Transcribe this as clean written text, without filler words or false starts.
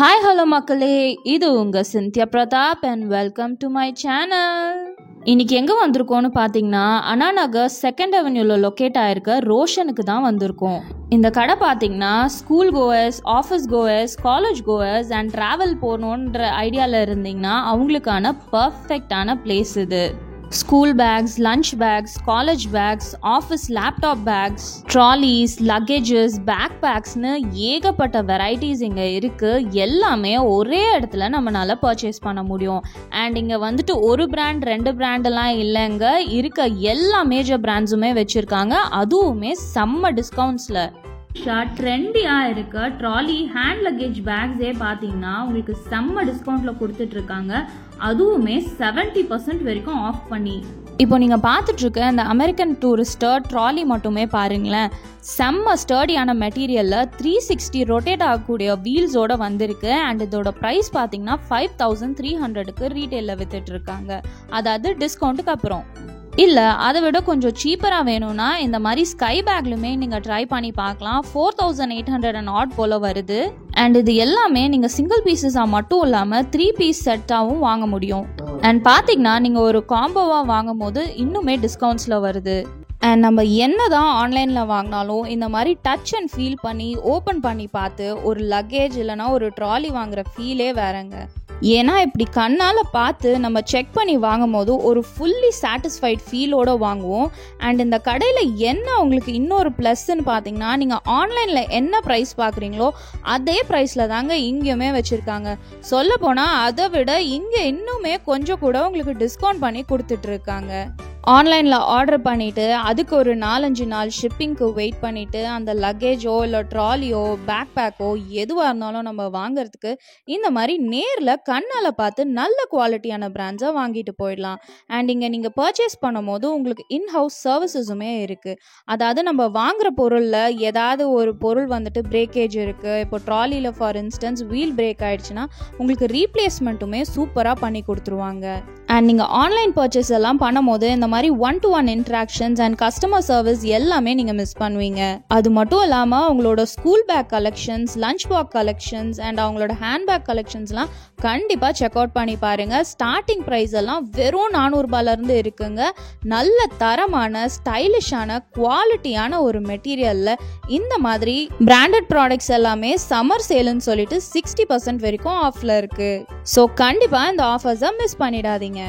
Hi hello மக்களே, இது உங்கள் Scindia Pratap and welcome to my channel. இன்னைக்கு எங்கே வந்திருக்கோன்னு பார்த்தீங்கன்னா, அண்ணா நகர் 2nd அவென்யூவில் லொக்கேட் ஆகிருக்க ரோஷனுக்கு தான் வந்திருக்கோம். இந்த கடை பார்த்தீங்கன்னா school covers, office covers, college covers and travel போகணுன்ற ஐடியாவில் இருந்தீங்கன்னா அவங்களுக்கான பர்ஃபெக்டான பிளேஸ் இது. School bags, lunch bags, college bags, office laptop bags, trolleys, luggages, back பேக்ஸ்னு ஏகப்பட்ட வெரைட்டிஸ் இங்கே இருக்குது. எல்லாமே ஒரே இடத்துல நம்மளால் பர்ச்சேஸ் பண்ண முடியும். அண்ட் இங்கே வந்துட்டு ஒரு பிராண்ட் 2 பிராண்டெல்லாம் இல்லைங்க, இருக்க எல்லா மேஜர் பிராண்ட்ஸுமே வச்சுருக்காங்க, அதுவுமே செம்ம டிஸ்கவுண்ட்ஸில். ட்ரெண்டியாக இருக்க ட்ராலி ஹேண்ட் லக்கேஜ் பேக்ஸே பார்த்தீங்கன்னா உங்களுக்கு செம்ம டிஸ்கவுண்ட்டில் கொடுத்துட்ருக்காங்க, அதுவுமே 70% வரைக்கும் ஆஃப் பண்ணி. இப்போ நீங்கள் பார்த்துட்ருக்க அந்த அமெரிக்கன் டூரிஸ்டர் ட்ராலி மட்டுமே பாருங்களேன், செம்ம ஸ்டர்டியான மெட்டீரியலில் 360 ரொட்டேட் ஆகக்கூடிய வீல்ஸோடு வந்திருக்கு. அண்ட் இதோட ப்ரைஸ் பார்த்தீங்கன்னா 5300க்கு ரீட்டெயிலில் விற்றுட்ருக்காங்க, அதாவது டிஸ்கவுண்ட்டுக்கு அப்புறம். இல்லை அதை விட கொஞ்சம் சீப்பராக வேணும்னா இந்த மாதிரி ஸ்கை பேக்லுமே நீங்கள் ட்ரை பண்ணி பார்க்கலாம். 4800 and odd போல் வருது. அண்ட் இது எல்லாமே நீங்கள் சிங்கிள் பீசஸாக மட்டும் இல்லாமல் 3 பீஸ் செட்டாகவும் வாங்க முடியும். அண்ட் பார்த்தீங்கன்னா நீங்கள் ஒரு காம்போவாக வாங்கும் போது இன்னுமே டிஸ்கவுண்ட்ஸில் வருது. அண்ட் நம்ம என்ன தான் ஆன்லைனில் வாங்கினாலும் இந்த மாதிரி டச் அண்ட் ஃபீல் பண்ணி ஓப்பன் பண்ணி பார்த்து ஒரு லக்கேஜ் இல்லைனா ஒரு ட்ராலி வாங்குகிற ஃபீலே வேறங்க. ஏன்னா இப்படி கண்ணால் பார்த்து நம்ம செக் பண்ணி வாங்கும் போது ஒரு ஃபுல்லி சாட்டிஸ்ஃபைட் ஃபீலோடு வாங்குவோம். அண்ட் இந்த கடையில் என்ன உங்களுக்கு இன்னொரு ப்ளஸ்ன்னு பார்த்தீங்கன்னா, நீங்கள் ஆன்லைனில் என்ன ப்ரைஸ் பார்க்குறீங்களோ அதே ப்ரைஸில் தாங்க இங்கேயுமே வச்சுருக்காங்க. சொல்லப்போனால் அதை விட இங்கே இன்னுமே கொஞ்சம் கூட உங்களுக்கு டிஸ்கவுண்ட் பண்ணி கொடுத்துட்ருக்காங்க. ஆன்லைனில் ஆர்டர் பண்ணிவிட்டு அதுக்கு ஒரு 4-5 நாள் ஷிப்பிங்க்கு வெயிட் பண்ணிவிட்டு அந்த லக்கேஜோ இல்லை ட்ராலியோ பேக் பேக்கோ எதுவாக இருந்தாலும் நம்ம வாங்கிறதுக்கு இந்த மாதிரி நேரில் கண்ணால் பார்த்து நல்ல குவாலிட்டியான பிராண்ட்ஸை வாங்கிட்டு போயிடலாம். அண்ட் இங்கே நீங்கள் பர்ச்சேஸ் பண்ணும் போது உங்களுக்கு இன்ஹவுஸ் சர்வீசஸுமே இருக்குது. அதாவது நம்ம வாங்குகிற பொருளில் ஏதாவது ஒரு பொருள் வந்துட்டு பிரேக்கேஜ் இருக்குது, இப்போ ட்ராலியில் ஃபார் இன்ஸ்டன்ஸ் வீல் பிரேக் ஆகிடுச்சுன்னா உங்களுக்கு ரீப்ளேஸ்மெண்ட்டுமே சூப்பராக பண்ணி கொடுத்துருவாங்க. அண்ட் நீங்கள் ஆன்லைன் பர்ச்சேஸ் எல்லாம் பண்ணும் போது இந்த மாதிரி 1-to-1 interactions and customer service எல்லாமே நீங்கள் மிஸ் பண்ணுவீங்க. அது மட்டும் இல்லாமல் உங்களோட school bag collections, lunch box collections and அவங்களோட ஹேண்ட் பேக் கலெக்ஷன்ஸ்லாம் கண்டிப்பாக செக் அவுட் பண்ணி பாருங்கள். ஸ்டார்டிங் ப்ரைஸ் எல்லாம் வெறும் 400 ரூபாயிலேருந்து இருக்குங்க. நல்ல தரமான ஸ்டைலிஷான குவாலிட்டியான ஒரு மெட்டீரியலில் இந்த மாதிரி பிராண்டட் ப்ராடக்ட்ஸ் எல்லாமே சம்மர் சேலுன்னு சொல்லிட்டு 60% வரைக்கும் ஆஃபில் இருக்குது. ஸோ கண்டிப்பாக இந்த ஆஃபர்ஸை மிஸ் பண்ணிடாதீங்க.